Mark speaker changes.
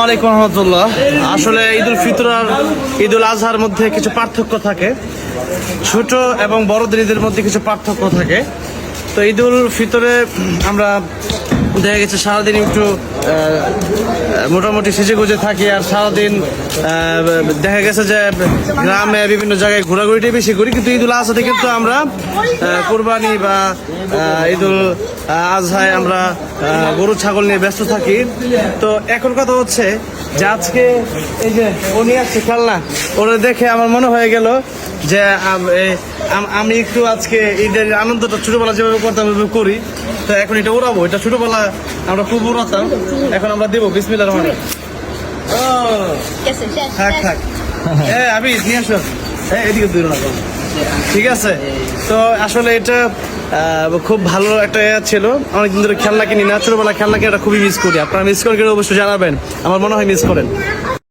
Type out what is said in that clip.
Speaker 1: ওয়ালাইকুম রহমতুল্লাহ। আসলে ঈদুল ফিতর আর ঈদুল আজহার মধ্যে কিছু পার্থক্য থাকে, ছোট এবং বড়দের ঈদের মধ্যে কিছু পার্থক্য থাকে। তো ঈদুল ফিতরে আমরা দেখা গেছে সারাদিন একটু মোটামুটি সেজে গুজে থাকি, আর সারাদিন দেখা গেছে যে গ্রামে বিভিন্ন জায়গায় ঘোরাঘুরিটাই বেশি করি। কিন্তু ঈদুল আজহাতে কিন্তু আমরা কোরবানি বা ঈদুল আজহায় আমরা গরু ছাগল নিয়ে ব্যস্ত থাকি। তো এখন কথা হচ্ছে যে আজকে এই যে উনি আসছে খেলনা, ওরা দেখে আমার মনে হয়ে গেল যে আমি একটু আজকে ঈদের আনন্দটা ছোটবেলা যেভাবে করতাম ওইভাবে করি। তো এখন এটা উড়াবো, এটা ছোটবেলা আমরা খুব উড়াতাম, এখন আমরা দেবো। বিসমিল্লাহ রহমান রহিম। থাক থাক, আমি নিয়ে আসো, এদিকে দূর না, ঠিক আছে। তো আসলে এটা খুব ভালো একটা ছিল। অনেকদিন ধরে খেলনা কিনি না, ছোটবেলা খেলনা কিনা খুবই মিস করি। আপনারা মিস করেন কিনা অবশ্যই জানাবেন, আমার মনে হয় মিস করেন।